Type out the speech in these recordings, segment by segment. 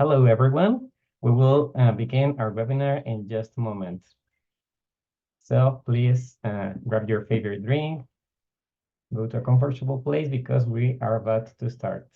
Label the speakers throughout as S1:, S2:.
S1: Hello, everyone. We will begin our webinar in just a moment. So please grab your favorite drink, go to a comfortable place because we are about to start.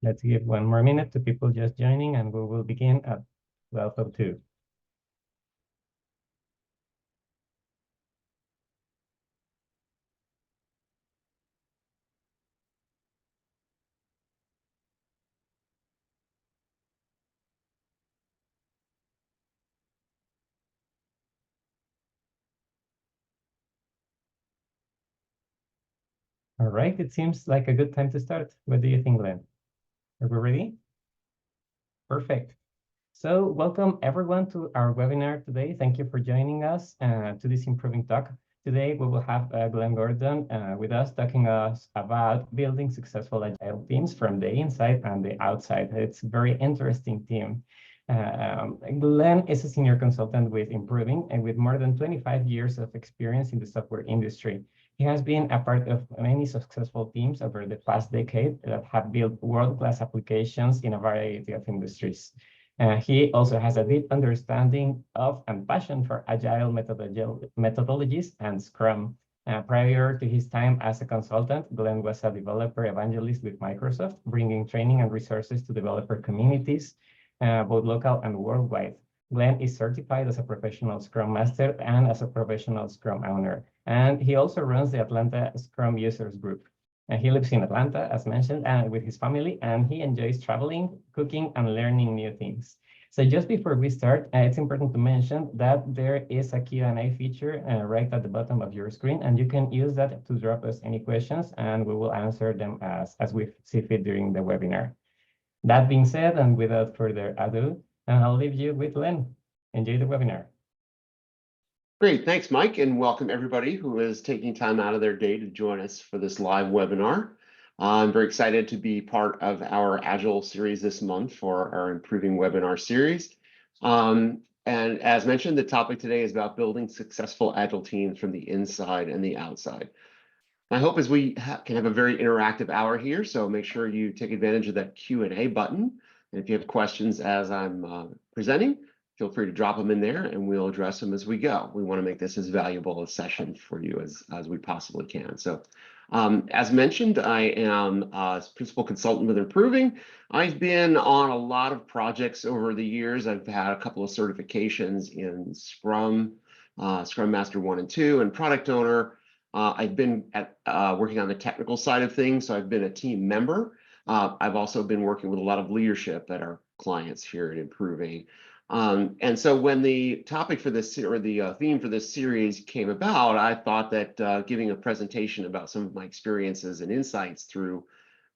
S1: Let's give one more minute to people just joining, and we will begin at 12:02. All right, it seems like a good time to start. What do you think, Glenn? Are we ready? Perfect. So welcome everyone to our webinar today. Thank you for joining us to this improving talk. Today we will have Glenn Gordon with us talking us about building successful agile teams from the inside and the outside. It's a very interesting team. Glenn is a senior consultant with Improving and with more than 25 years of experience in the software industry. He has been a part of many successful teams over the past decade that have built world-class applications in a variety of industries. He also has a deep understanding of and passion for agile methodologies and Scrum. Prior to his time as a consultant, Glenn was a developer evangelist with Microsoft, bringing training and resources to developer communities, both local and worldwide. Glenn is certified as a professional Scrum Master and as a professional Scrum Owner. And he also runs the Atlanta Scrum Users Group. He lives in Atlanta, as mentioned, with his family, and he enjoys traveling, cooking, and learning new things. So just before we start, it's important to mention that there is a Q&A feature right at the bottom of your screen, and you can use that to drop us any questions, and we will answer them as we see fit during the webinar. That being said, and without further ado, I'll leave you with Len. Enjoy the webinar.
S2: Great, thanks, Mike, and welcome everybody who is taking time out of their day to join us for this live webinar. I'm very excited to be part of our Agile series this month for our Improving webinar series. And as mentioned, the topic today is about building successful Agile teams from the inside and the outside. My hope is we can have a very interactive hour here, so make sure you take advantage of that Q&A button. And if you have questions as I'm presenting, feel free to drop them in there and we'll address them as we go. We want to make this as valuable a session for you as we possibly can. So as mentioned, I am a principal consultant with Improving. I've been on a lot of projects over the years. I've had a couple of certifications in Scrum, Scrum Master 1 and 2, and Product Owner. I've been working on the technical side of things, so I've been a team member. I've also been working with a lot of leadership at our clients here at Improving. And so when the topic for this, or the theme for this series came about, I thought that giving a presentation about some of my experiences and insights through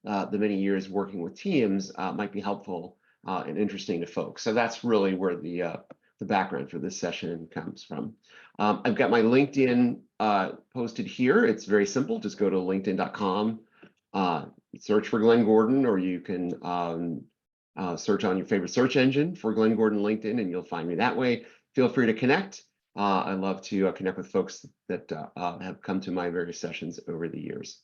S2: the many years working with teams might be helpful and interesting to folks. So that's really where the background for this session comes from. I've got my LinkedIn posted here. It's very simple. Just go to linkedin.com, search for Glenn Gordon, or you can search on your favorite search engine for Glenn Gordon LinkedIn, and you'll find me that way. Feel free to connect. I love to connect with folks that have come to my various sessions over the years.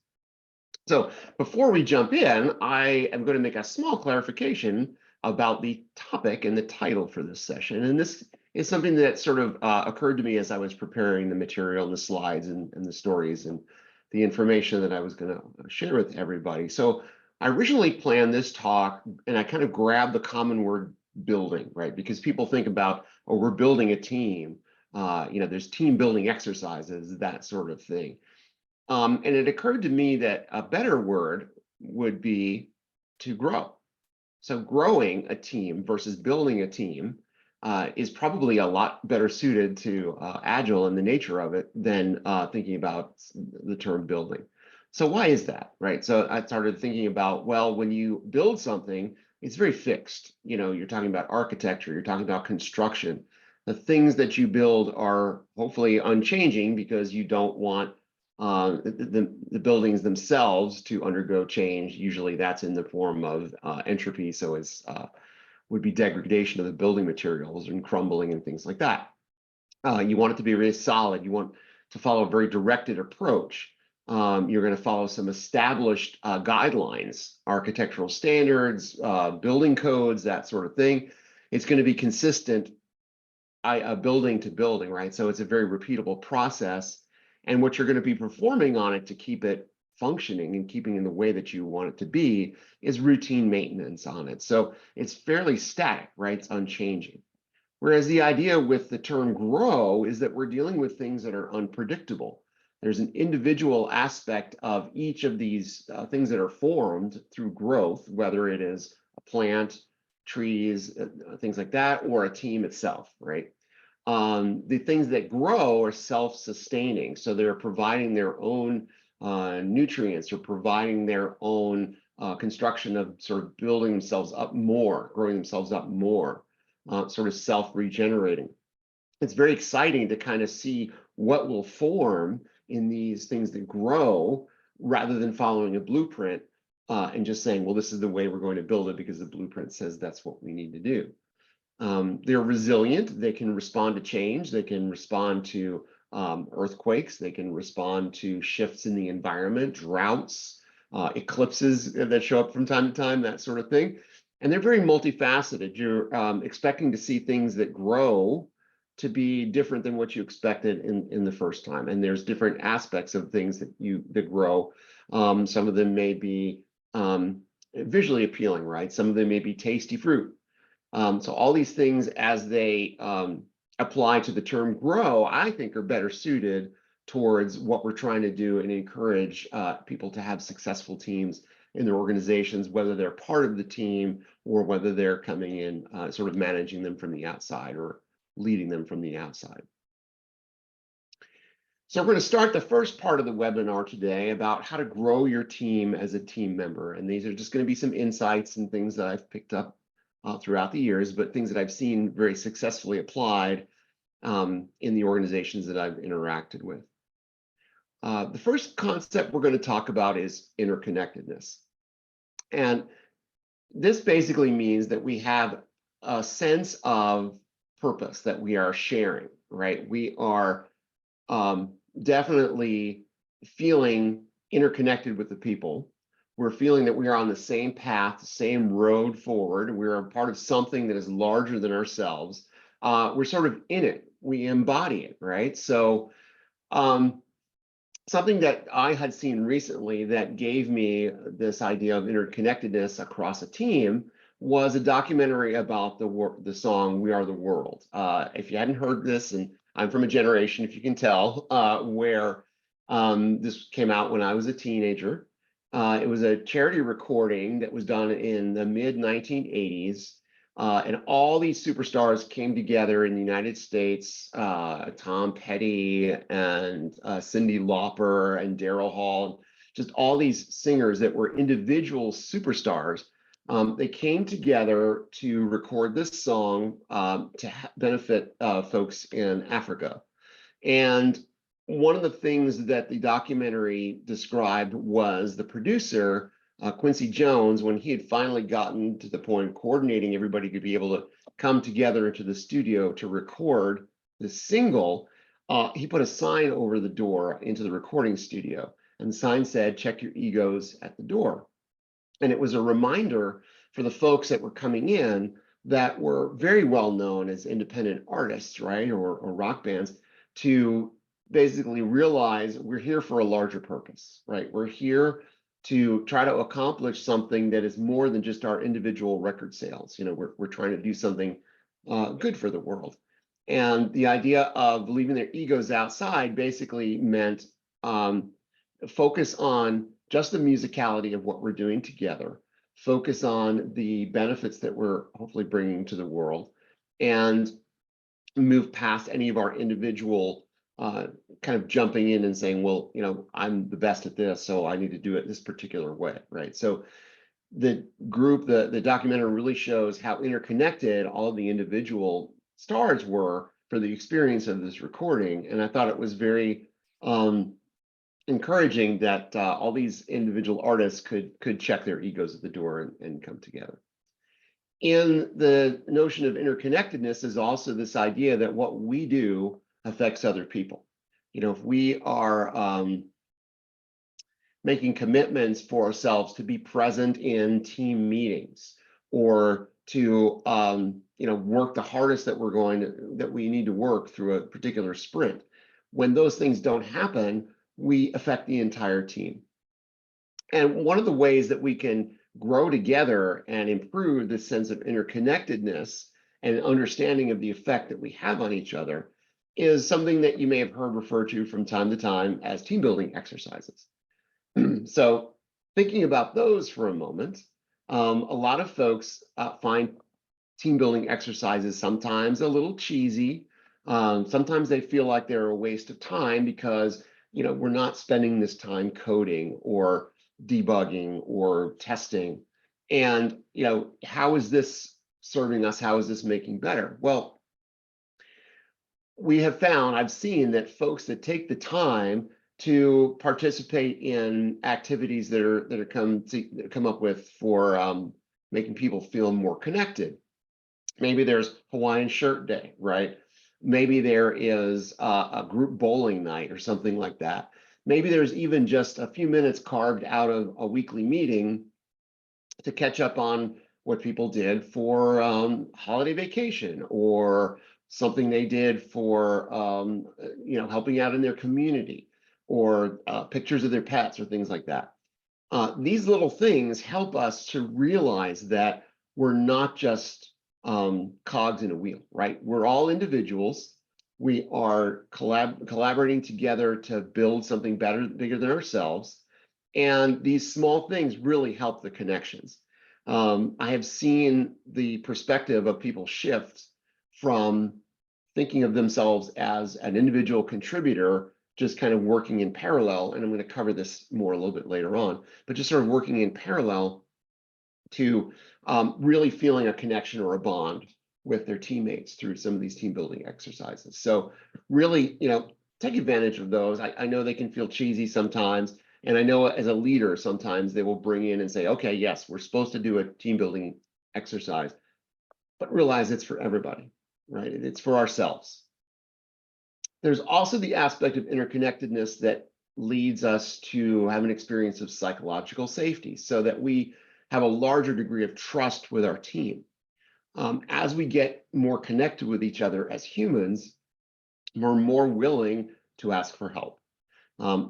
S2: So before we jump in, I am going to make a small clarification about the topic and the title for this session. And this is something that sort of occurred to me as I was preparing the material and the slides and the stories and the information that I was going to share with everybody. So I originally planned this talk, and I kind of grabbed the common word building, right? Because people think about, oh, we're building a team. There's team building exercises, that sort of thing. And it occurred to me that a better word would be to grow. So growing a team versus building a team is probably a lot better suited to Agile and the nature of it than thinking about the term building. So why is that, right? So I started thinking about, well, when you build something, it's very fixed. You're talking about architecture, you're talking about construction. The things that you build are hopefully unchanging because you don't want the buildings themselves to undergo change. Usually that's in the form of entropy, so it's would be degradation of the building materials and crumbling and things like that. You want it to be really solid. You want to follow a very directed approach. You're going to follow some established guidelines, architectural standards, building codes, that sort of thing. It's going to be consistent building to building, right? So it's a very repeatable process. And what you're going to be performing on it to keep it functioning and keeping in the way that you want it to be is routine maintenance on it. So it's fairly static, right? It's unchanging. Whereas the idea with the term grow is that we're dealing with things that are unpredictable. There's an individual aspect of each of these things that are formed through growth, whether it is a plant, trees, things like that, or a team itself, right? The things that grow are self-sustaining. So they're providing their own nutrients or providing their own construction of sort of building themselves up more, growing themselves up more, sort of self-regenerating. It's very exciting to kind of see what will form in these things that grow rather than following a blueprint and just saying, well, this is the way we're going to build it because the blueprint says that's what we need to do. They're resilient. They can respond to change. They can respond to earthquakes. They can respond to shifts in the environment, droughts, eclipses that show up from time to time, that sort of thing. And they're very multifaceted. You're expecting to see things that grow to be different than what you expected in the first time. And there's different aspects of things that grow. Some of them may be visually appealing, right? Some of them may be tasty fruit. So all these things, as they apply to the term grow, I think are better suited towards what we're trying to do and encourage people to have successful teams in their organizations, whether they're part of the team or whether they're coming in sort of managing them from the outside or leading them from the outside. So we're going to start the first part of the webinar today about how to grow your team as a team member. And these are just going to be some insights and things that I've picked up throughout the years, but things that I've seen very successfully applied in the organizations that I've interacted with. The first concept we're going to talk about is interconnectedness. And this basically means that we have a sense of purpose that we are sharing, right? We are definitely feeling interconnected with the people. We're feeling that we are on the same path, the same road forward. We're a part of something that is larger than ourselves. We're sort of in it. We embody it, right? So something that I had seen recently that gave me this idea of interconnectedness across a team was a documentary about the song "We Are the World." If you hadn't heard this, and I'm from a generation, if you can tell, where this came out when I was a teenager. It was a charity recording that was done in the mid-1980s. And all these superstars came together in the United States, Tom Petty and Cyndi Lauper and Daryl Hall, just all these singers that were individual superstars. They came together to record this song to benefit folks in Africa. And one of the things that the documentary described was the producer, Quincy Jones, when he had finally gotten to the point of coordinating everybody to be able to come together into the studio to record the single, he put a sign over the door into the recording studio. And the sign said, "Check your egos at the door." And it was a reminder for the folks that were coming in that were very well known as independent artists, right, or rock bands, to basically realize we're here for a larger purpose, right? We're here to try to accomplish something that is more than just our individual record sales. We're trying to do something good for the world. And the idea of leaving their egos outside basically meant focus on just the musicality of what we're doing together, focus on the benefits that we're hopefully bringing to the world, and move past any of our individual kind of jumping in and saying, well, I'm the best at this, so I need to do it this particular way, right? So the group, the documentary really shows how interconnected all of the individual stars were for the experience of this recording. And I thought it was very encouraging that all these individual artists could check their egos at the door and come together. And the notion of interconnectedness is also this idea that what we do affects other people. You know, if we are making commitments for ourselves to be present in team meetings, or to work the hardest that we need to work through a particular sprint, when those things don't happen, we affect the entire team. And one of the ways that we can grow together and improve this sense of interconnectedness and understanding of the effect that we have on each other is something that you may have heard referred to from time to time as team building exercises. So thinking about those for a moment, a lot of folks find team building exercises sometimes a little cheesy. Sometimes they feel like they're a waste of time because we're not spending this time coding or debugging or testing. And how is this serving us? How is this making better? Well, I've seen that folks that take the time to participate in activities that are come up with for making people feel more connected. Maybe there's Hawaiian Shirt Day, right? Maybe there is a group bowling night or something like that. Maybe there's even just a few minutes carved out of a weekly meeting to catch up on what people did for holiday vacation, or something they did for helping out in their community, or pictures of their pets or things like that. These little things help us to realize that we're not just cogs in a wheel, right? We're all individuals. We are collaborating together to build something bigger than ourselves. And these small things really help the connections. I have seen the perspective of people shift from thinking of themselves as an individual contributor, just kind of working in parallel, and I'm going to cover this more a little bit later on, but just sort of working in parallel to really feeling a connection or a bond with their teammates through some of these team building exercises. So really, take advantage of those. I know they can feel cheesy sometimes, and I know as a leader, sometimes they will bring in and say, okay, yes, we're supposed to do a team building exercise, but realize it's for everybody, right? It's for ourselves. There's also the aspect of interconnectedness that leads us to have an experience of psychological safety, so that we have a larger degree of trust with our team. As we get more connected with each other as humans, we're more willing to ask for help.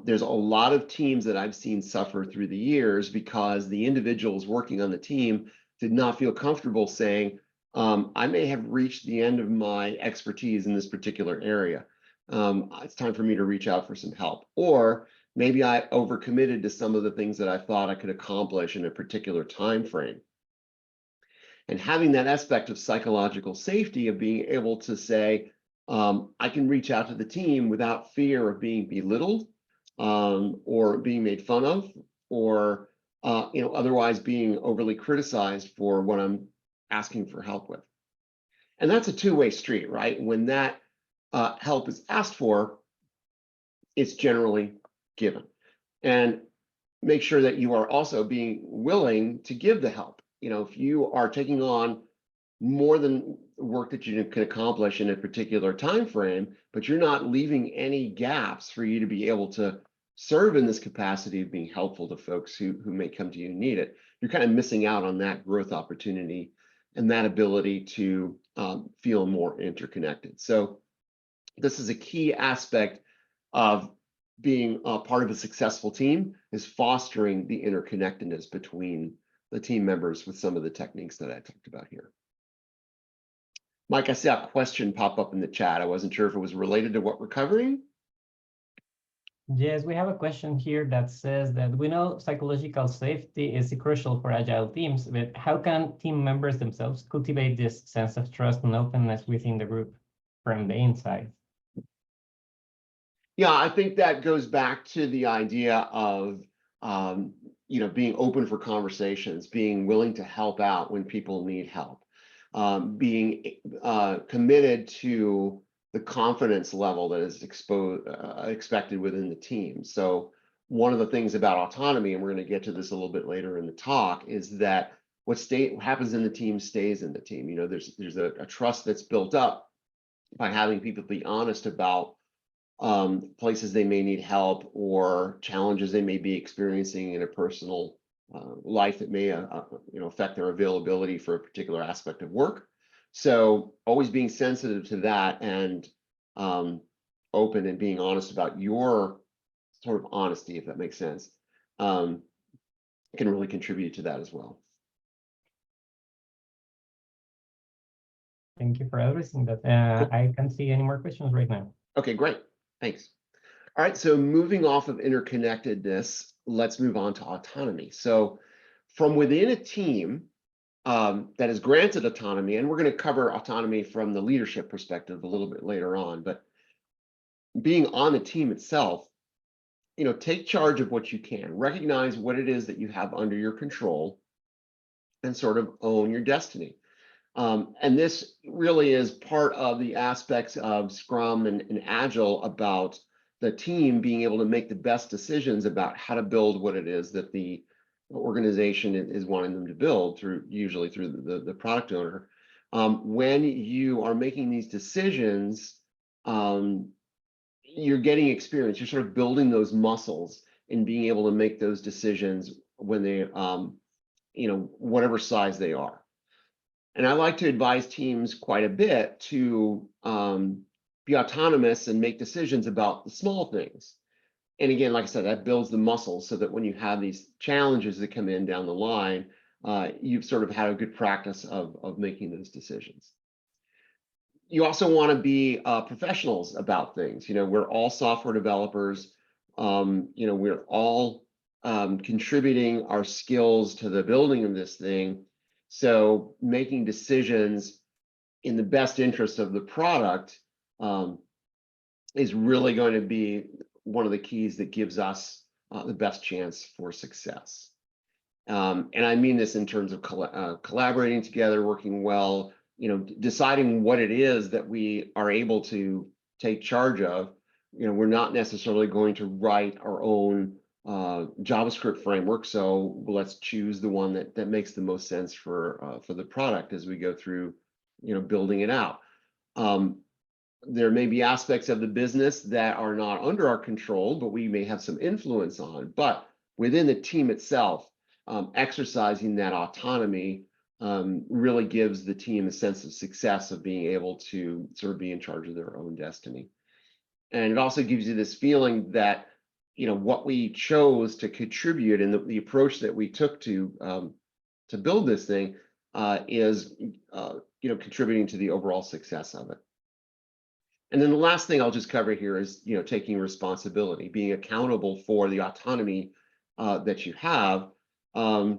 S2: There's a lot of teams that I've seen suffer through the years because the individuals working on the team did not feel comfortable saying, I may have reached the end of my expertise in this particular area. It's time for me to reach out for some help. Or maybe I overcommitted to some of the things that I thought I could accomplish in a particular time frame. And having that aspect of psychological safety, of being able to say, I can reach out to the team without fear of being belittled, or being made fun of, or otherwise being overly criticized for what I'm asking for help with. And that's a two-way street, right? When that help is asked for, it's generally given. And make sure that you are also being willing to give the help. If you are taking on more than work that you can accomplish in a particular time frame, but you're not leaving any gaps for you to be able to serve in this capacity of being helpful to folks who may come to you and need it, you're kind of missing out on that growth opportunity and that ability to feel more interconnected. So this is a key aspect of being a part of a successful team, is fostering the interconnectedness between the team members with some of the techniques that I talked about here. Mike, I saw a question pop up in the chat. I wasn't sure if it was related to what we're covering.
S1: Yes, we have a question here that says that we know psychological safety is crucial for agile teams, but how can team members themselves cultivate this sense of trust and openness within the group from the inside?
S2: Yeah, I think that goes back to the idea of being open for conversations, being willing to help out when people need help, being committed to the confidence level that is expected within the team. So one of the things about autonomy, and we're going to get to this a little bit later in the talk, is that what happens in the team stays in the team. There's a trust that's built up by having people be honest about places they may need help or challenges they may be experiencing in a personal life that may affect their availability for a particular aspect of work. So always being sensitive to that and open and being honest about your sort of honesty, if that makes sense, can really contribute to that as well.
S1: Thank you for addressing that.
S2: Cool.
S1: I can't see any more questions right now.
S2: Okay, great. Thanks. All right, so moving off of interconnectedness, let's move on to autonomy. So from within a team that is granted autonomy, and we're going to cover autonomy from the leadership perspective a little bit later on, but being on the team itself, take charge of what you can, recognize what it is that you have under your control, and sort of own your destiny. And this really is part of the aspects of Scrum and Agile about the team being able to make the best decisions about how to build what it is that the organization is wanting them to build usually through the product owner. When you are making these decisions, you're getting experience. You're sort of building those muscles in being able to make those decisions when they, whatever size they are. And I like to advise teams quite a bit to be autonomous and make decisions about the small things. And again, like I said, that builds the muscles so that when you have these challenges that come in down the line, you've sort of had a good practice of making those decisions. You also want to be professionals about things. We're all software developers. We're all contributing our skills to the building of this thing. So making decisions in the best interest of the product is really going to be one of the keys that gives us the best chance for success. And I mean this in terms of collaborating together, working well, deciding what it is that we are able to take charge of. We're not necessarily going to write our own JavaScript framework, so let's choose the one that makes the most sense for the product as we go through, building it out. There may be aspects of the business that are not under our control, but we may have some influence on. But within the team itself, exercising that autonomy really gives the team a sense of success of being able to sort of be in charge of their own destiny. And it also gives you this feeling that, what we chose to contribute and the approach that we took to build this thing is, contributing to the overall success of it. And then the last thing I'll just cover here is, taking responsibility, being accountable for the autonomy that you have. And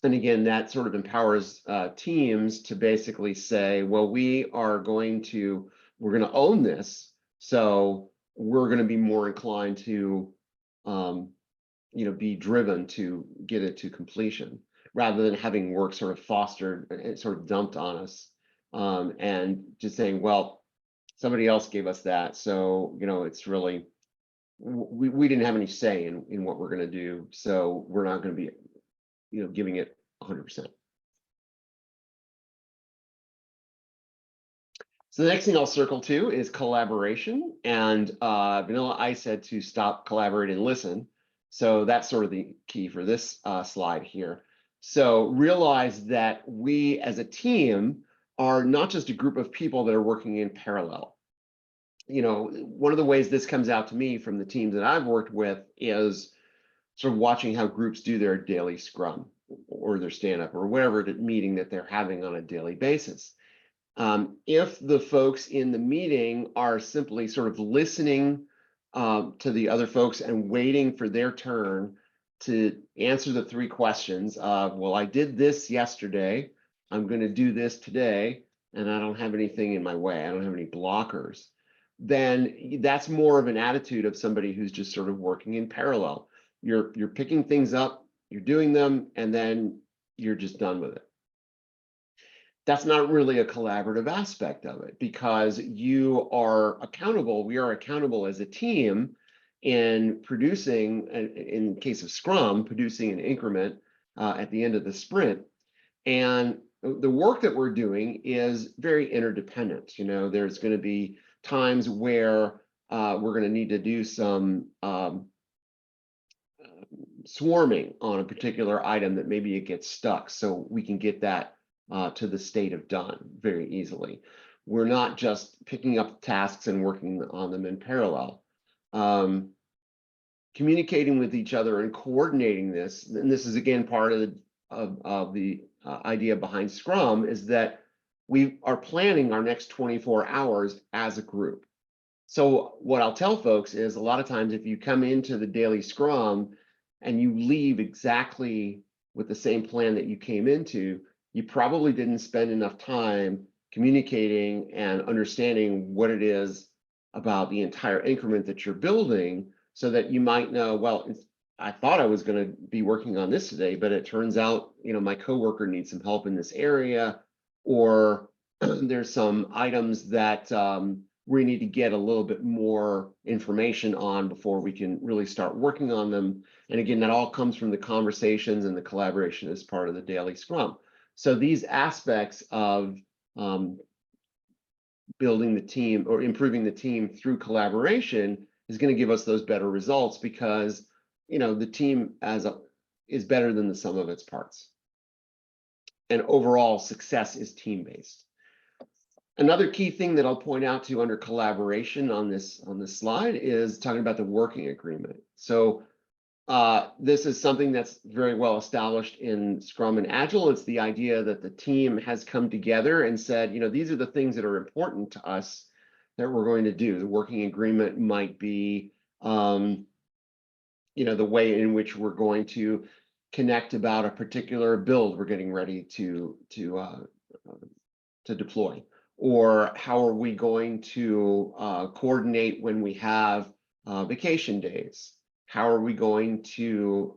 S2: again, that sort of empowers teams to basically say, well, we're going to own this. So we're going to be more inclined to, be driven to get it to completion rather than having work sort of fostered and sort of dumped on us and just saying, well, somebody else gave us that. So, it's really, we didn't have any say in what we're going to do. So we're not going to be, giving it 100%. So the next thing I'll circle to is collaboration. And Vanilla Ice said to stop, collaborate, and listen. So that's sort of the key for this slide here. So realize that we as a team are not just a group of people that are working in parallel. One of the ways this comes out to me from the teams that I've worked with is sort of watching how groups do their daily scrum or their stand-up or whatever meeting that they're having on a daily basis. If the folks in the meeting are simply sort of listening to the other folks and waiting for their turn to answer the 3 questions of, well, I did this yesterday, I'm going to do this today, and I don't have anything in my way, I don't have any blockers, then that's more of an attitude of somebody who's just sort of working in parallel. You're picking things up You're doing them, and then you're just done with it. That's not really a collaborative aspect of it, because you are accountable. We are accountable as a team in producing, in case of Scrum, producing an increment at the end of the sprint. And the work that we're doing is very interdependent. There's going to be times where we're going to need to do some swarming on a particular item that maybe it gets stuck, so we can get that to the state of done very easily. We're not just picking up tasks and working on them in parallel. Communicating with each other and coordinating this, and this is again part of the idea behind Scrum, is that we are planning our next 24 hours as a group. So what I'll tell folks is, a lot of times if you come into the daily Scrum and you leave exactly with the same plan that you came into, you probably didn't spend enough time communicating and understanding what it is about the entire increment that you're building, so that you might know, well, I thought I was going to be working on this today, but it turns out, my coworker needs some help in this area, or there's some items that we need to get a little bit more information on before we can really start working on them. And again, that all comes from the conversations and the collaboration as part of the daily Scrum. So these aspects of building the team or improving the team through collaboration is going to give us those better results, because the team is better than the sum of its parts. And overall success is team-based. Another key thing that I'll point out to under collaboration on this slide is talking about the working agreement. So this is something that's very well established in Scrum and Agile. It's the idea that the team has come together and said, these are the things that are important to us that we're going to do. The working agreement might be, the way in which we're going to connect about a particular build we're getting ready to deploy, or how are we going to coordinate when we have vacation days. How are we going to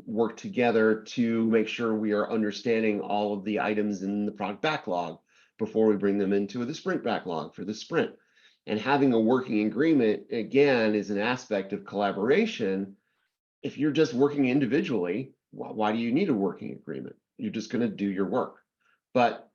S2: work together to make sure we are understanding all of the items in the product backlog before we bring them into the sprint backlog for the sprint? And having a working agreement, again, is an aspect of collaboration. If you're just working individually, why do you need a working agreement? You're just going to do your work. But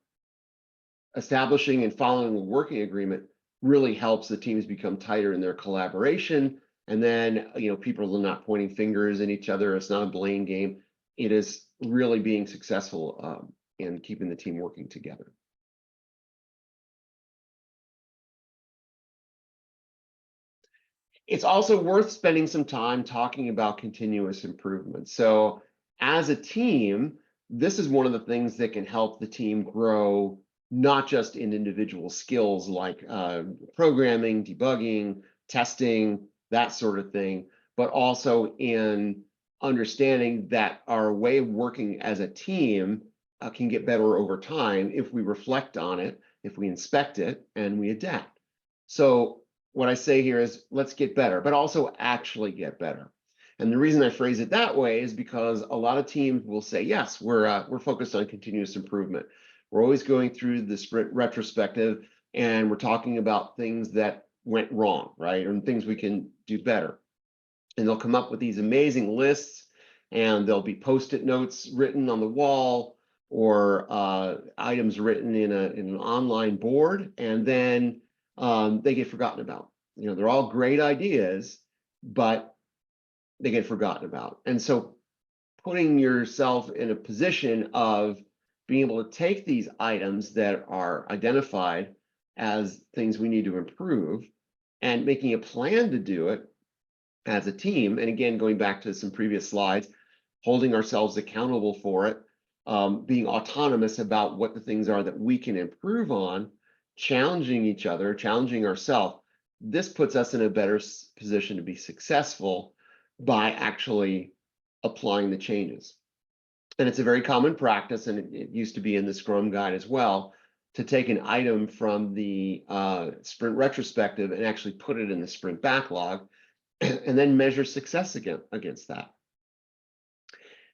S2: establishing and following a working agreement really helps the teams become tighter in their collaboration. And then, people are not pointing fingers at each other. It's not a blame game. It is really being successful in keeping the team working together. It's also worth spending some time talking about continuous improvement. So as a team, this is one of the things that can help the team grow, not just in individual skills like programming, debugging, testing, that sort of thing, but also in understanding that our way of working as a team can get better over time if we reflect on it, if we inspect it, and we adapt. So what I say here is, let's get better, but also actually get better. And the reason I phrase it that way is because a lot of teams will say, yes, we're focused on continuous improvement. We're always going through the sprint retrospective, and we're talking about things that went wrong, right? And things we can do better. And they'll come up with these amazing lists, and there'll be Post-it notes written on the wall, or items written in an online board, and then they get forgotten about. They're all great ideas, but they get forgotten about. And so putting yourself in a position of being able to take these items that are identified as things we need to improve and making a plan to do it as a team. And again, going back to some previous slides, holding ourselves accountable for it, being autonomous about what the things are that we can improve on, challenging each other, challenging ourselves. This puts us in a better position to be successful by actually applying the changes. And it's a very common practice, and it used to be in the Scrum Guide as well, to take an item from the sprint retrospective and actually put it in the sprint backlog, and then measure success against that.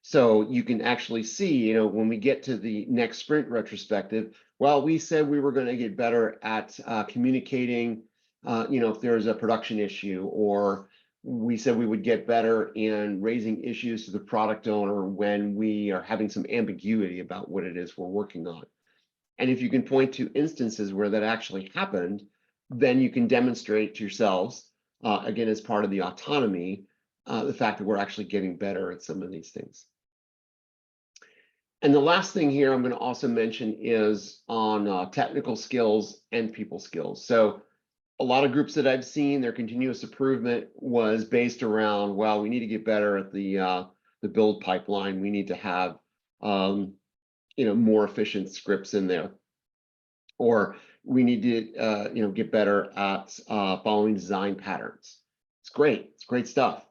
S2: So you can actually see, when we get to the next sprint retrospective, well, we said we were going to get better at communicating, if there's a production issue, or we said we would get better in raising issues to the product owner when we are having some ambiguity about what it is we're working on. And if you can point to instances where that actually happened, then you can demonstrate to yourselves, again, as part of the autonomy, the fact that we're actually getting better at some of these things. And the last thing here I'm going to also mention is on technical skills and people skills. So a lot of groups that I've seen, their continuous improvement was based around, well, we need to get better at the build pipeline. We need to have more efficient scripts in there, or we need to get better at following design patterns. It's great stuff.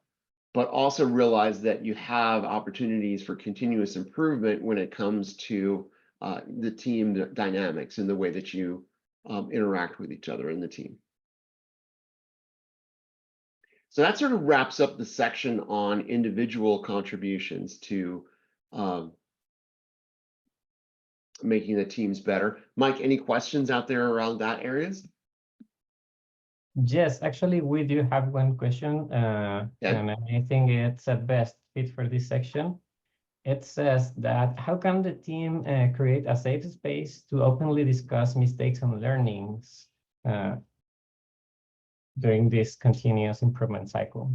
S2: But also realize that you have opportunities for continuous improvement when it comes to the team dynamics and the way that you interact with each other in the team. So that sort of wraps up the section on individual contributions to making the teams better. Mike, any questions out there around that areas?
S1: Yes, actually, we do have one question, and I think it's a best fit for this section. It says that how can the team create a safe space to openly discuss mistakes and learnings during this continuous improvement cycle?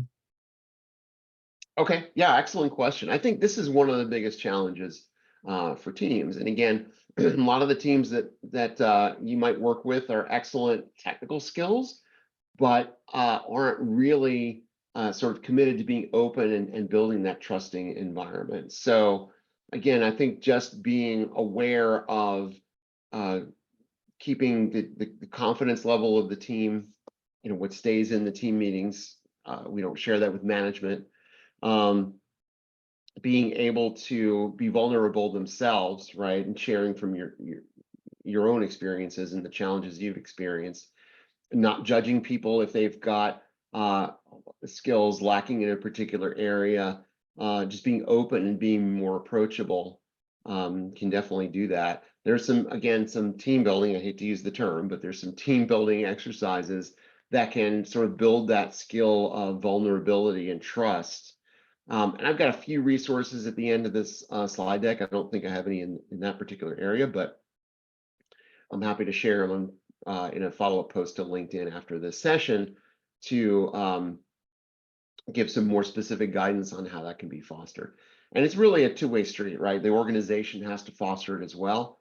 S2: Okay, yeah, excellent question. I think this is one of the biggest challenges for teams. And again, a lot of the teams that you might work with are excellent technical skills, but aren't really sort of committed to being open and building that trusting environment. So again, I think just being aware of keeping the confidence level of the team, what stays in the team meetings, we don't share that with management. Being able to be vulnerable themselves, right, and sharing from your own experiences and the challenges you've experienced. Not judging people if they've got skills lacking in a particular area, just being open and being more approachable can definitely do that. There's some team building, I hate to use the term, but there's some team building exercises that can sort of build that skill of vulnerability and trust. And I've got a few resources at the end of this slide deck. I don't think I have any in that particular area, but I'm happy to share them in a follow-up post to LinkedIn after this session to give some more specific guidance on how that can be fostered. And it's really a two-way street, right? The organization has to foster it as well.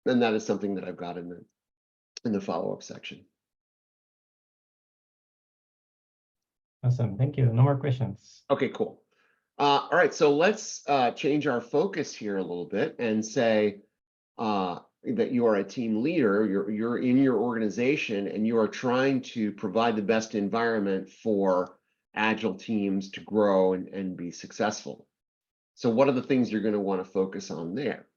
S2: And that is something that I've got in the follow-up section.
S1: Awesome, thank you. No more questions.
S2: Okay, cool. All right, so let's change our focus here a little bit and say that you are a team leader, you're in your organization, and you are trying to provide the best environment for Agile teams to grow and be successful. So what are the things you're going to want to focus on there?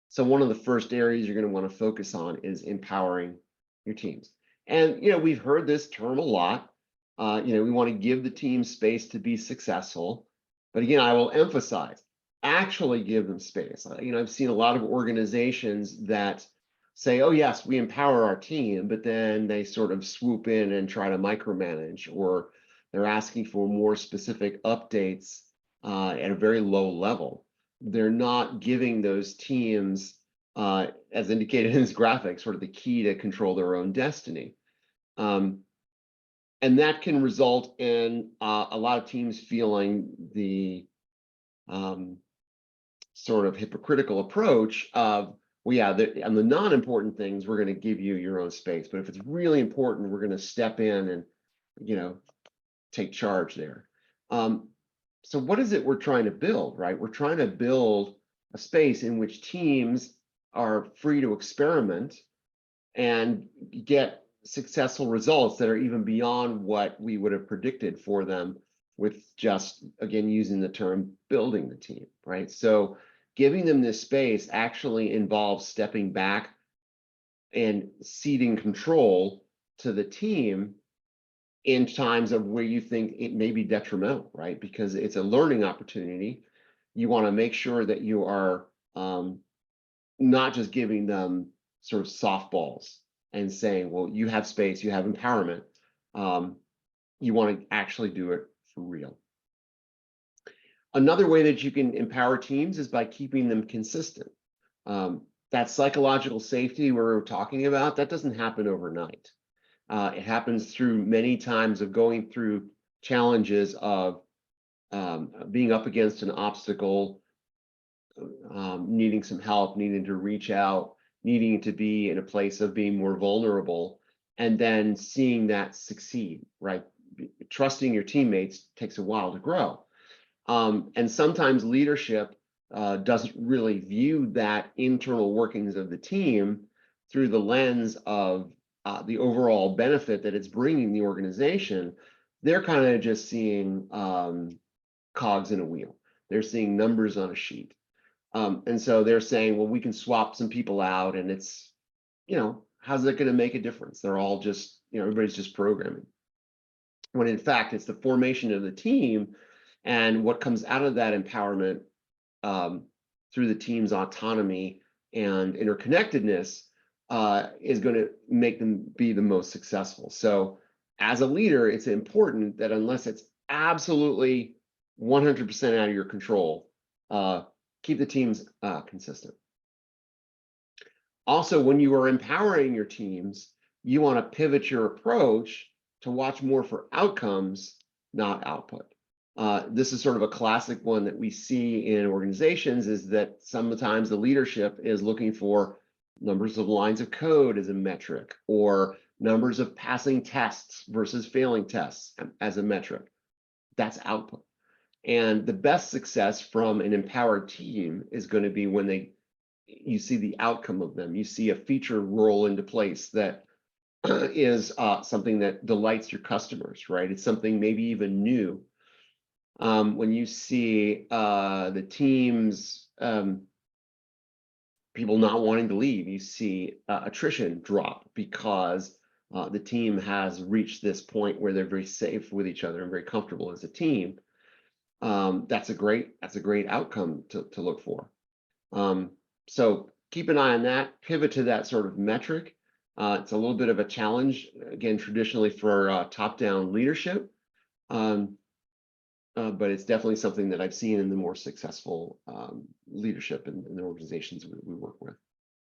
S2: So one of the first areas you're going to want to focus on is empowering your teams. And, we've heard this term a lot. We want to give the team space to be successful. But again, I will emphasize, actually give them space. I've seen a lot of organizations that say, oh, yes, we empower our team, but then they sort of swoop in and try to micromanage, or they're asking for more specific updates at a very low level. They're not giving those teams, as indicated in this graphic, sort of the key to control their own destiny. And that can result in a lot of teams feeling the sort of hypocritical approach of, well, yeah, on the non-important things, we're going to give you your own space. But if it's really important, we're going to step in and, take charge there. So what is it we're trying to build, right? We're trying to build a space in which teams are free to experiment and get successful results that are even beyond what we would have predicted for them with just, again, using the term building the team, right? So giving them this space actually involves stepping back and ceding control to the team in times of where you think it may be detrimental, right? Because it's a learning opportunity. you want to make sure that you are not just giving them sort of softballs and saying, well, you have space, you have empowerment. You want to actually do it for real. Another way that you can empower teams is by keeping them consistent. That psychological safety we're talking about, that doesn't happen overnight. It happens through many times of going through challenges of being up against an obstacle, needing some help, needing to reach out, needing to be in a place of being more vulnerable, and then seeing that succeed, right? Trusting your teammates takes a while to grow. And sometimes leadership doesn't really view that internal workings of the team through the lens of the overall benefit that it's bringing the organization. They're kind of just seeing cogs in a wheel. They're seeing numbers on a sheet. And so they're saying, well, we can swap some people out and it's, how's that going to make a difference? They're all just, everybody's just programming. When in fact, it's the formation of the team and what comes out of that empowerment through the team's autonomy and interconnectedness is going to make them be the most successful. So as a leader, it's important that unless it's absolutely 100% out of your control, keep the teams consistent. Also, when you are empowering your teams, you want to pivot your approach to watch more for outcomes, not output. This is sort of a classic one that we see in organizations, is that sometimes the leadership is looking for numbers of lines of code as a metric, or numbers of passing tests versus failing tests as a metric. That's output. And the best success from an empowered team is going to be when you see the outcome of them. You see a feature roll into place that is something that delights your customers, right? It's something maybe even new. When you see the teams, people not wanting to leave, you see attrition drop because the team has reached this point where they're very safe with each other and very comfortable as a team. That's a great outcome to look for. So keep an eye on that, pivot to that sort of metric. It's a little bit of a challenge, again, traditionally for top-down leadership, but it's definitely something that I've seen in the more successful leadership in the organizations we work with.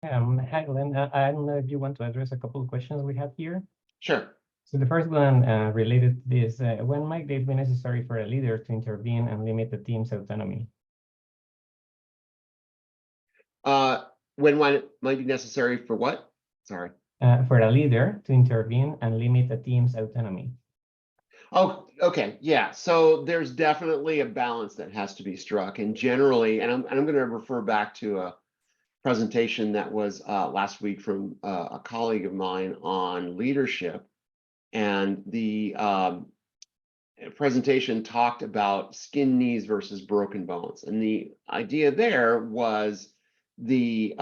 S1: Hi, Glenn. I don't know if you want to address a couple of questions we have here.
S2: Sure.
S1: So the first one related to this, when might it be necessary for a leader to intervene and limit the team's autonomy?
S2: When it might be necessary for what? Sorry.
S1: For a leader to intervene and limit the team's autonomy.
S2: Oh, okay. Yeah. So there's definitely a balance that has to be struck. And generally, and I'm going to refer back to a presentation that was last week from a colleague of mine on leadership. And the presentation talked about skin knees versus broken bones. And the idea there was the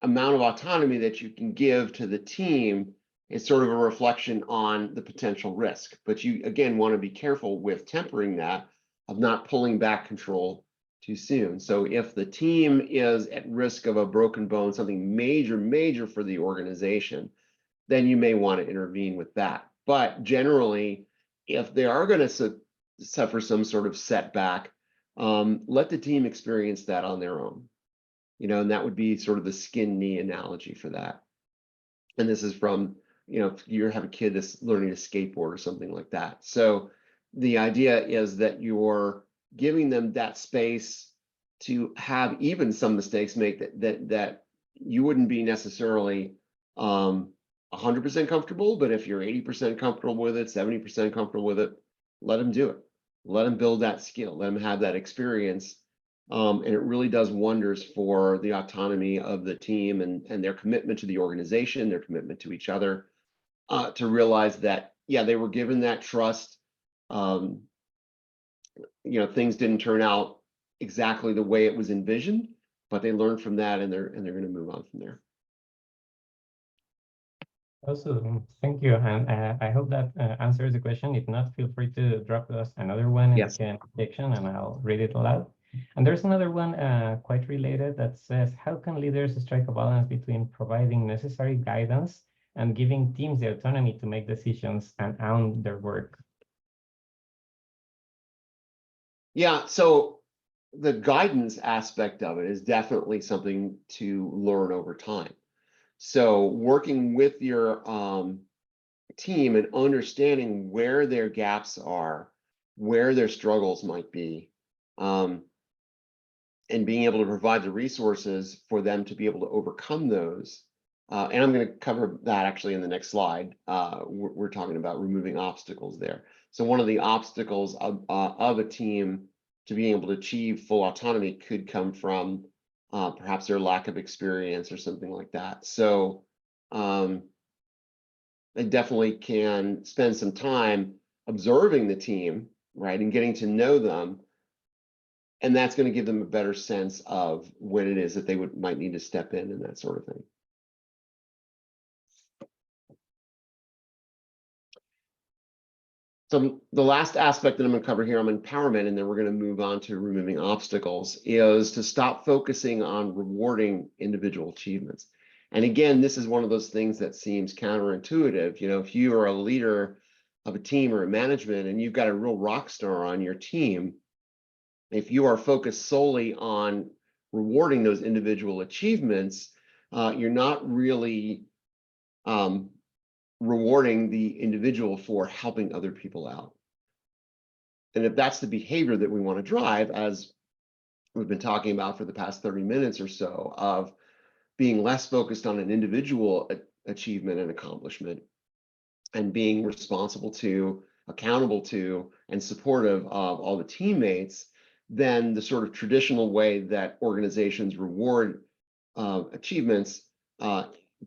S2: amount of autonomy that you can give to the team is sort of a reflection on the potential risk. But you, again, want to be careful with tempering that, of not pulling back control too soon. So if the team is at risk of a broken bone, something major for the organization, then you may want to intervene with that. But generally, if they are going to suffer some sort of setback, let the team experience that on their own. And that would be sort of the skin knee analogy for that. And this is from, if you have a kid that's learning to skateboard or something like that. So the idea is that you're giving them that space to have even some mistakes make that you wouldn't be necessarily 100% comfortable, but if you're 80% comfortable with it, 70% comfortable with it, let them do it. Let them build that skill. Let them have that experience. And it really does wonders for the autonomy of the team and their commitment to the organization, their commitment to each other, to realize that, yeah, they were given that trust. Things didn't turn out exactly the way it was envisioned, but they learned from that and they're going to move on from there.
S1: Awesome. Thank you. And I hope that answers the question. If not, feel free to drop us another one in the
S2: Yes.
S1: Q&A section and I'll read it aloud. And there's another one quite related that says, how can leaders strike a balance between providing necessary guidance and giving teams the autonomy to make decisions and own their work?
S2: Yeah, so the guidance aspect of it is definitely something to learn over time. So working with your team and understanding where their gaps are, where their struggles might be, and being able to provide the resources for them to be able to overcome those. And I'm going to cover that actually in the next slide. We're talking about removing obstacles there. So one of the obstacles of a team to being able to achieve full autonomy could come from perhaps their lack of experience or something like that. So they definitely can spend some time observing the team, right, and getting to know them. And that's going to give them a better sense of when it is that they might need to step in and that sort of thing. So the last aspect that I'm going to cover here on empowerment, and then we're going to move on to removing obstacles, is to stop focusing on rewarding individual achievements. And again, this is one of those things that seems counterintuitive. You know, if you are a leader of a team or a management and you've got a real rock star on your team, if you are focused solely on rewarding those individual achievements, you're not really rewarding the individual for helping other people out. And if that's the behavior that we want to drive, as we've been talking about for the past 30 minutes or so, of being less focused on an individual achievement and accomplishment and being responsible to, accountable to, and supportive of all the teammates, then the sort of traditional way that organizations reward achievements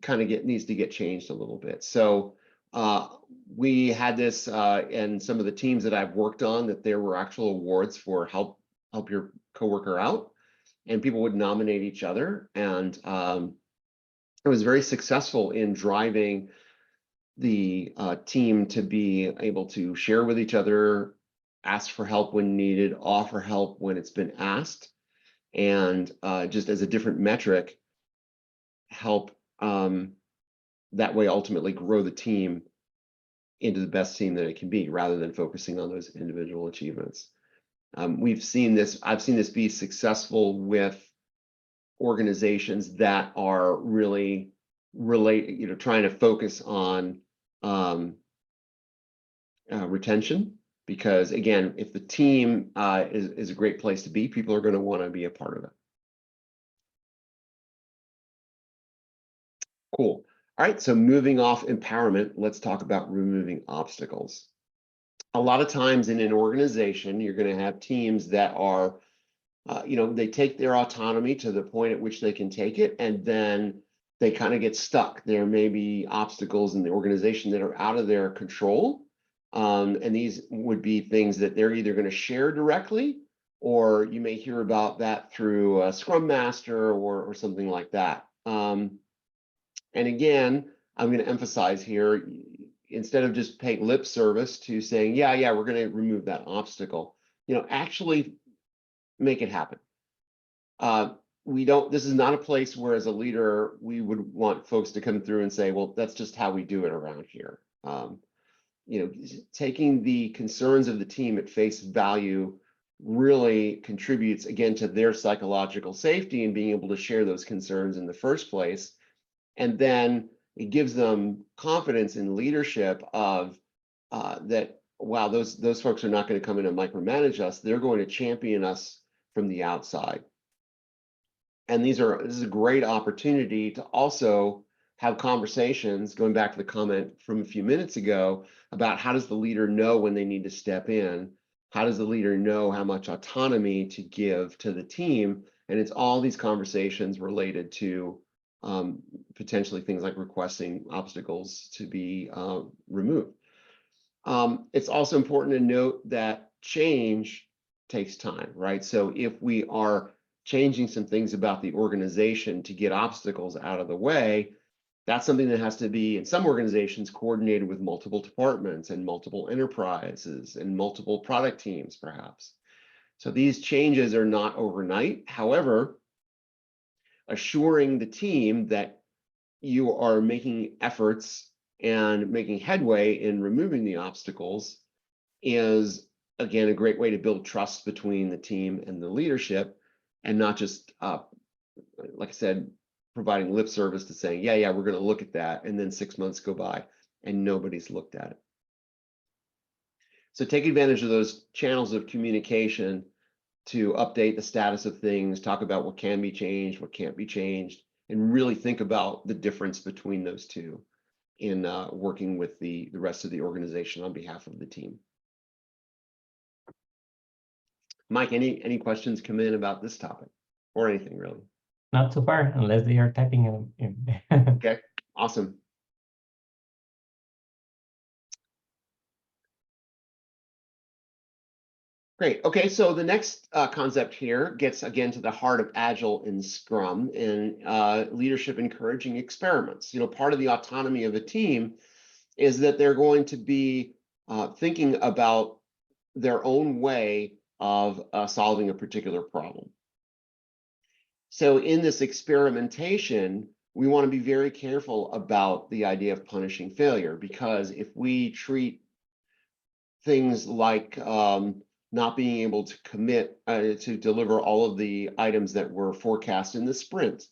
S2: kind of needs to get changed a little bit. So we had this in some of the teams that I've worked on, that there were actual awards for help your coworker out, and people would nominate each other, and it was very successful in driving the team to be able to share with each other, ask for help when needed, offer help when it's been asked, and just as a different metric, help that way ultimately grow the team into the best team that it can be, rather than focusing on those individual achievements. I've seen this be successful with organizations that are really trying to focus on retention, because again, if the team is a great place to be, people are going to want to be a part of it. Cool. All right, so moving off empowerment, let's talk about removing obstacles. A lot of times in an organization, you're going to have teams that are, they take their autonomy to the point at which they can take it, and then they kind of get stuck. There may be obstacles in the organization that are out of their control. And these would be things that they're either going to share directly, or you may hear about that through a Scrum Master or something like that. And again, I'm going to emphasize here, instead of just paying lip service to saying, yeah, we're going to remove that obstacle, actually make it happen. This is not a place where, as a leader, we would want folks to come through and say, well, that's just how we do it around here. Taking the concerns of the team at face value really contributes, again, to their psychological safety and being able to share those concerns in the first place. And then it gives them confidence in leadership of that, wow, those folks are not going to come in and micromanage us. They're going to champion us from the outside. And this is a great opportunity to also have conversations, going back to the comment from a few minutes ago, about how does the leader know when they need to step in? How does the leader know how much autonomy to give to the team? And it's all these conversations related to potentially things like requesting obstacles to be removed. It's also important to note that change takes time, right? So if we are changing some things about the organization to get obstacles out of the way, That's something that has to be, in some organizations, coordinated with multiple departments and multiple enterprises and multiple product teams, perhaps. So these changes are not overnight. However, assuring the team that you are making efforts and making headway in removing the obstacles is, again, a great way to build trust between the team and the leadership, and not just, like I said, providing lip service to saying, yeah, we're going to look at that, and then 6 months go by and nobody's looked at it. So take advantage of those channels of communication to update the status of things, talk about what can be changed, what can't be changed, and really think about the difference between those two in working with the rest of the organization on behalf of the team. Mike, any questions come in about this topic or anything really?
S1: Not too far, unless they are typing in.
S2: Okay, awesome. Great. Okay, so the next concept here gets again to the heart of Agile and Scrum and leadership encouraging experiments. Part of the autonomy of a team is that they're going to be thinking about their own way of solving a particular problem. So in this experimentation, we want to be very careful about the idea of punishing failure, because if we treat things like not being able to commit to deliver all of the items that were forecast in the sprint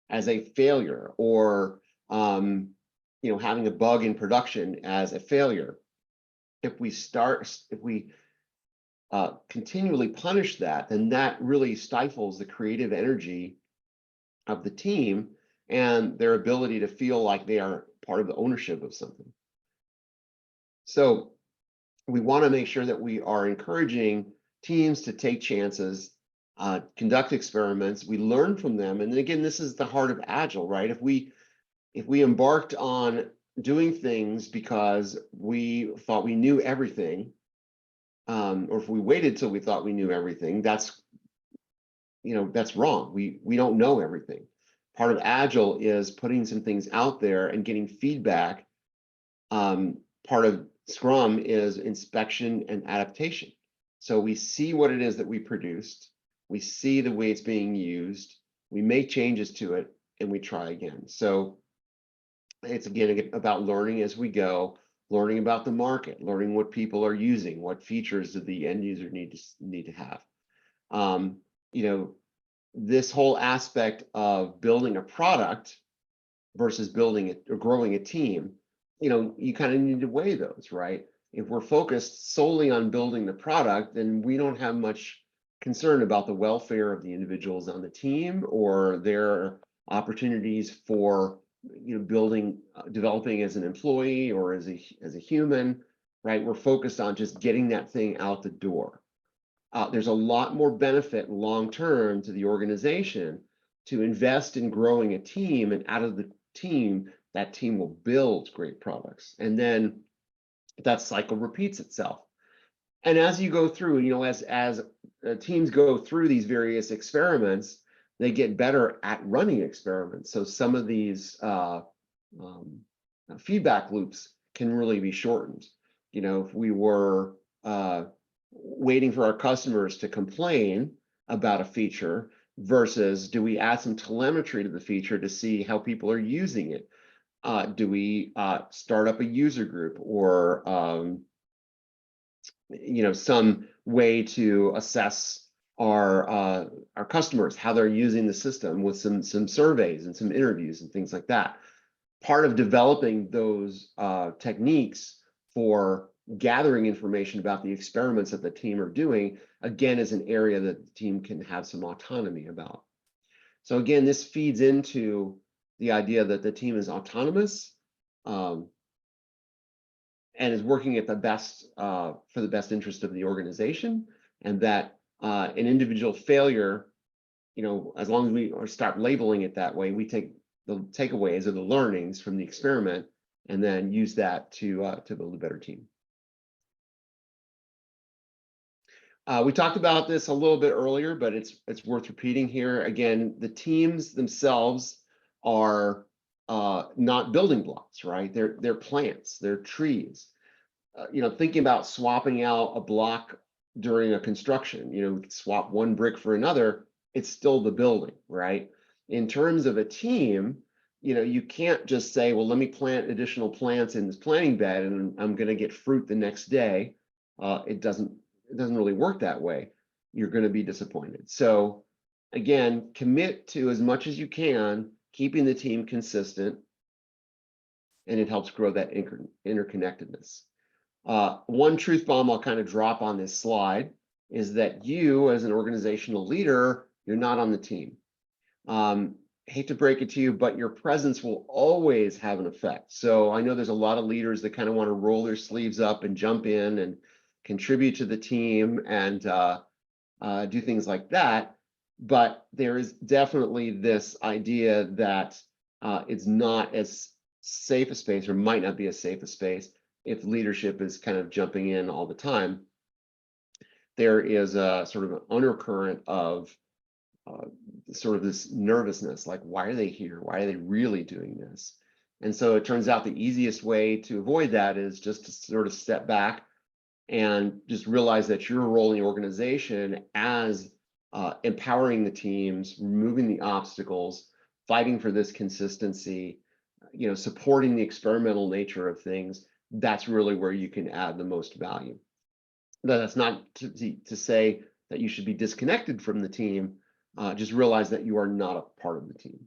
S2: as a failure, or having a bug in production as a failure, if we continually punish that, then that really stifles the creative energy of the team and their ability to feel like they are part of the ownership of something. So we want to make sure that we are encouraging teams to take chances, conduct experiments, we learn from them. And again, this is the heart of Agile, right? If we embarked on doing things because we thought we knew everything, or if we waited till we thought we knew everything, that's wrong. We don't know everything. Part of Agile is putting some things out there and getting feedback. Part of Scrum is inspection and adaptation. So we see what it is that we produced, we see the way it's being used, we make changes to it, and we try again. So it's again about learning as we go, learning about the market, learning what people are using, what features do the end user need to have. This whole aspect of building a product versus building it or growing a team, you kind of need to weigh those, right? If we're focused solely on building the product, then we don't have much concern about the welfare of the individuals on the team or their opportunities for developing as an employee or as a human, right? We're focused on just getting that thing out the door. There's a lot more benefit long-term to the organization to invest in growing a team, and out of the team, that team will build great products. And then that cycle repeats itself. And as you go through, as teams go through these various experiments, they get better at running experiments. So some of these feedback loops can really be shortened. If we were waiting for our customers to complain about a feature versus do we add some telemetry to the feature to see how people are using it? Do we start up a user group or some way to assess our customers, how they're using the system with some surveys and some interviews and things like that? Part of developing those techniques for gathering information about the experiments that the team are doing, again, is an area that the team can have some autonomy about. So again, this feeds into the idea that the team is autonomous and is working at the best for the best interest of the organization, and that an individual failure, as long as we start labeling it that way, we take the takeaways or the learnings from the experiment and then use that to build a better team. We talked about this a little bit earlier, but it's worth repeating here. Again, the teams themselves are not building blocks, right? They're plants, they're trees. Thinking about swapping out a block during a construction, swap one brick for another, it's still the building, right? In terms of a team, you can't just say, well, let me plant additional plants in this planting bed and I'm going to get fruit the next day. It doesn't really work that way. You're going to be disappointed. So again, commit to as much as you can, keeping the team consistent, and it helps grow that interconnectedness. One truth bomb I'll kind of drop on this slide is that you, as an organizational leader, you're not on the team. Hate to break it to you, but your presence will always have an effect. So I know there's a lot of leaders that kind of want to roll their sleeves up and jump in and contribute to the team and do things like that. But there is definitely this idea that it's not as safe a space, or might not be as safe a space, if leadership is kind of jumping in all the time. There is a sort of an undercurrent of sort of this nervousness, like, why are they here? Why are they really doing this? And so it turns out the easiest way to avoid that is just to sort of step back and just realize that your role in the organization as empowering the teams, removing the obstacles, fighting for this consistency, supporting the experimental nature of things. That's really where you can add the most value. That's not to say that you should be disconnected from the team. Just realize that you are not a part of the team.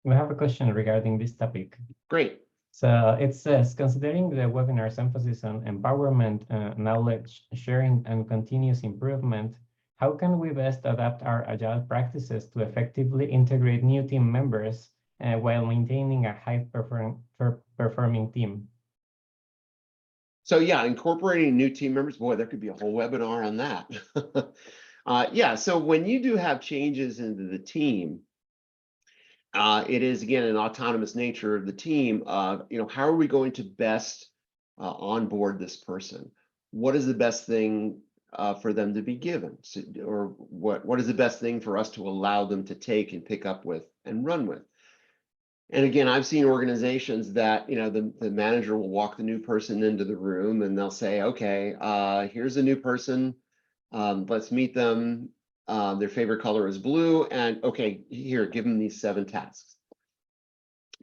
S1: We have a question regarding this topic.
S2: Great.
S1: So it says, considering the webinar's emphasis on empowerment, knowledge sharing, and continuous improvement, how can we best adapt our Agile practices to effectively integrate new team members while maintaining a high-performing team?
S2: So yeah, incorporating new team members, boy, there could be a whole webinar on that. Yeah, so when you do have changes into the team, it is, again, an autonomous nature of the team of, how are we going to best onboard this person? What is the best thing for them to be given? So, or what is the best thing for us to allow them to take and pick up with and run with? And again, I've seen organizations that, the manager will walk the new person into the room and they'll say, okay, here's a new person. Let's meet them. Their favorite color is blue. And okay, here, give them these 7 tasks.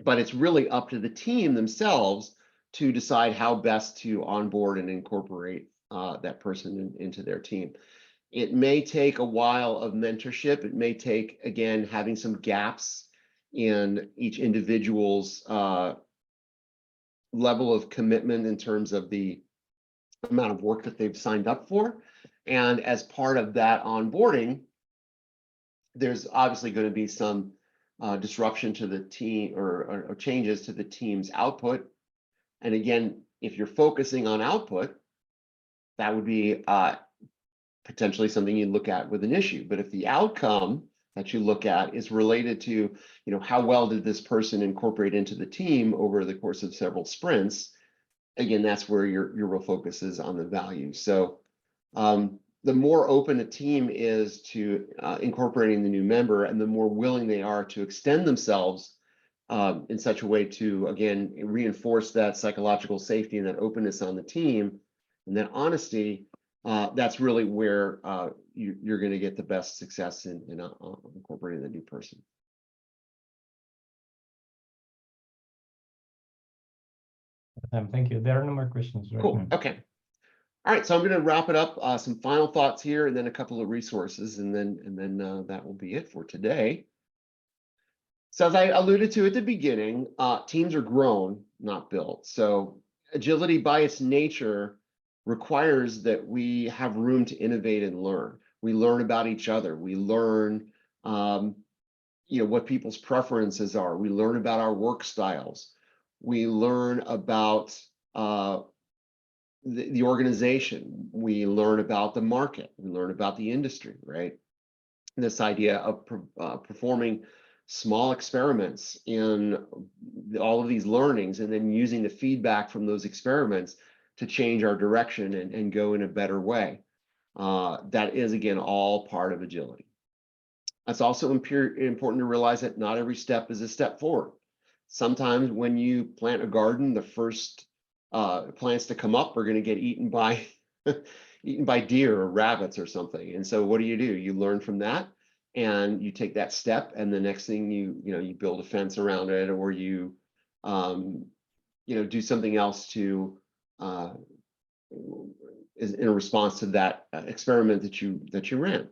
S2: But it's really up to the team themselves to decide how best to onboard and incorporate that person into their team. It may take a while of mentorship. It may take, again, having some gaps in each individual's level of commitment in terms of the amount of work that they've signed up for. And as part of that onboarding, there's obviously going to be some disruption to the team or changes to the team's output. And again, if you're focusing on output, that would be potentially something you look at with an issue. But if the outcome that you look at is related to, how well did this person incorporate into the team over the course of several sprints, again, that's where your real focus is on the value. So the more open a team is to incorporating the new member, and the more willing they are to extend themselves in such a way to, again, reinforce that psychological safety and that openness on the team and that honesty, that's really where you're going to get the best success in incorporating the new person.
S1: Thank you. There are no more questions right
S2: Cool.
S1: now.
S2: Okay. All right. So I'm going to wrap it up. Some final thoughts here, and then a couple of resources, and then that will be it for today. So as I alluded to at the beginning, teams are grown, not built. So agility by its nature requires that we have room to innovate and learn. We learn about each other. We learn, what people's preferences are. We learn about our work styles. We learn about the organization. We learn about the market. We learn about the industry, right? This idea of performing small experiments in all of these learnings, and then using the feedback from those experiments to change our direction and go in a better way. That is, again, all part of agility. It's also important to realize that not every step is a step forward. Sometimes when you plant a garden, the first plants to come up are going to get eaten by eaten by deer or rabbits or something. And so what do? You learn from that and you take that step, and the next thing you build a fence around it, or you do something else to is in a response to that experiment that you ran.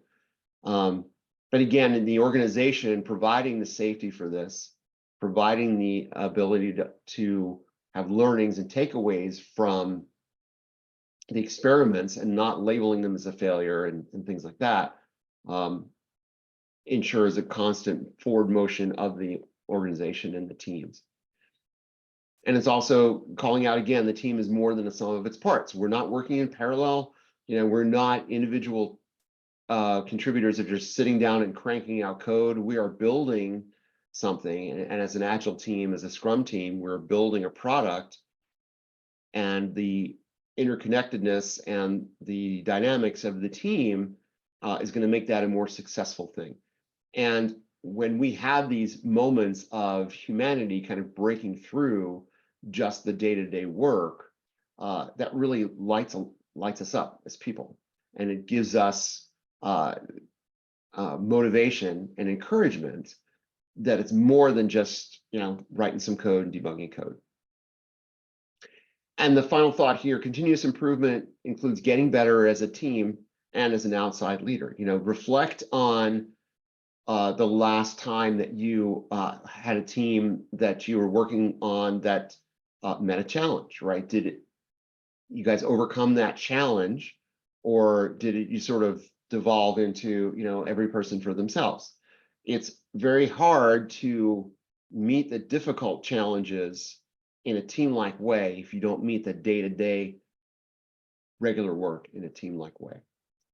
S2: But again, in the organization, providing the safety for this, providing the ability to have learnings and takeaways from the experiments and not labeling them as a failure and things like that, ensures a constant forward motion of the organization and the teams. And it's also calling out, again, the team is more than the sum of its parts. We're not working in parallel. We're not individual contributors that are just sitting down and cranking out code. We are building something, and as an Agile team, as a Scrum team, we're building a product, and the interconnectedness and the dynamics of the team is going to make that a more successful thing. And when we have these moments of humanity kind of breaking through just the day-to-day work, that really lights us up as people, and it gives us motivation and encouragement that it's more than just writing some code and debugging code. And the final thought here: continuous improvement includes getting better as a team and as an outside leader. Reflect on the last time that you had a team that you were working on that met a challenge, right? Did you guys overcome that challenge, or did you sort of devolve into every person for themselves? It's very hard to meet the difficult challenges in a team-like way if you don't meet the day-to-day regular work in a team-like way.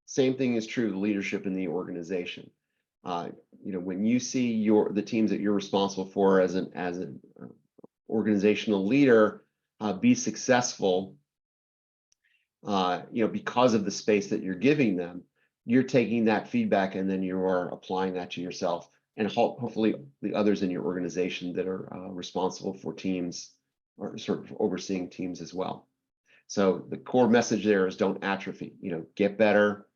S2: Same thing is true of leadership in the organization. When you see the teams that you're responsible for as an organizational leader be successful, because of the space that you're giving them, you're taking that feedback and then you are applying that to yourself, and hopefully the others in your organization that are responsible for teams or sort of overseeing teams as well. So the core message there is don't atrophy. Get better,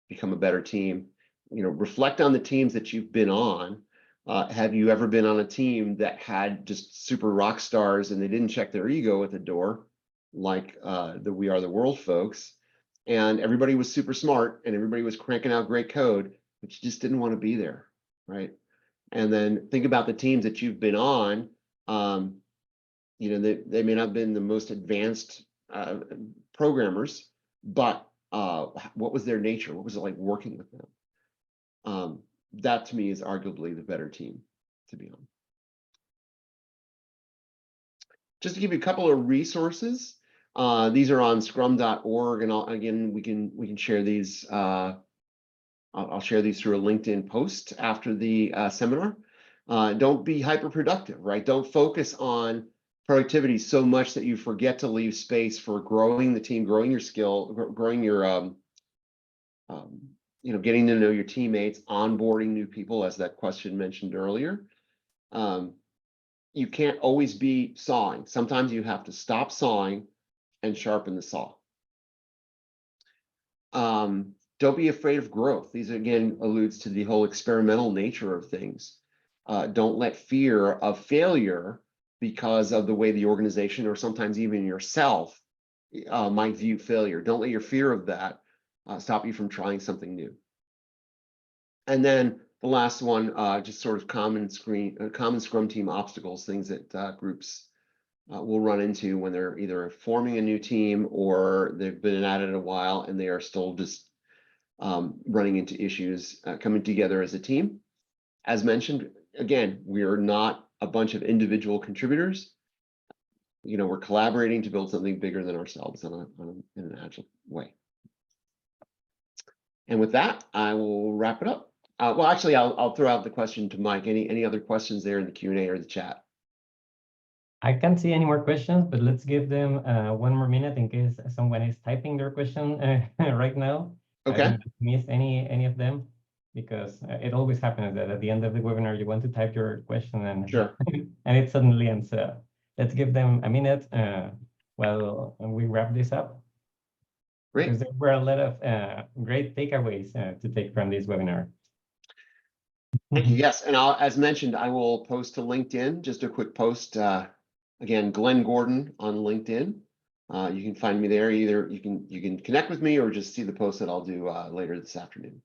S2: become a better team. Reflect on the teams that you've been on. Have you ever been on a team that had just super rock stars and they didn't check their ego at the door, like the We Are the World folks, and everybody was super smart and everybody was cranking out great code, but you just didn't want to be there, right? And then think about the teams that you've been on. They may not have been the most advanced programmers, but what was their nature? What was it like working with them? That to me is arguably the better team to be on. Just to give you a couple of resources, these are on scrum.org, and again we can share these. I'll share these through a LinkedIn post after the seminar. Don't be hyper productive, right? Don't focus on productivity so much that you forget to leave space for growing the team, growing your skill, growing your getting to know your teammates, onboarding new people, as that question mentioned earlier. You can't always be sawing. Sometimes you have to stop sawing and sharpen the saw. Don't be afraid of growth. These again alludes to the whole experimental nature of things. Don't let fear of failure because of the way the organization, or sometimes even yourself, might view failure. Don't let your fear of that stop you from trying something new. And then the last one, just sort of common Scrum team obstacles, things that groups will run into when they're either forming a new team or they've been at it a while and they are still just running into issues coming together as a team. As mentioned, again, we are not a bunch of individual contributors. We're collaborating to build something bigger than ourselves in an Agile way. And with that, I will wrap it up. Well, actually, I'll throw out the question to Mike. Any other questions there in the Q&A or the chat?
S1: I can't see any more questions, but let's give them 1 more minute in case someone is typing their question right now.
S2: Okay.
S1: I don't miss any of them. because it always happens that at the end of the webinar, you want to type your question and,
S2: Sure.
S1: and it suddenly ends. Let's give them a minute while we wrap this up.
S2: Great.
S1: Because there were a lot of great takeaways to take from this webinar.
S2: Thank you. Yes, and as mentioned, I will post to LinkedIn, just a quick post. Again, Glenn Gordon on LinkedIn. You can find me there. Either you can connect with me or just see the post that I'll do later this afternoon.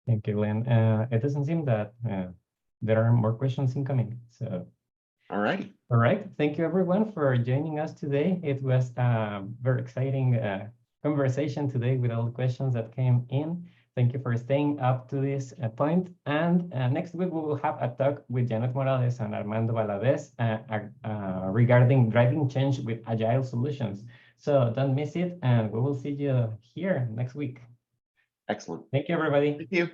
S1: Thank you, Glenn. It doesn't seem that there are more questions incoming. So,
S2: all right.
S1: All right. Thank you, everyone, for joining us today. It was a very exciting conversation today with all the questions that came in. Thank you for staying up to this point. And next week, we will have a talk with Janet Morales and Armando Valadez regarding driving change with Agile solutions. So don't miss it, and we will see you here next week.
S2: Excellent.
S1: Thank you, everybody.
S2: Thank you.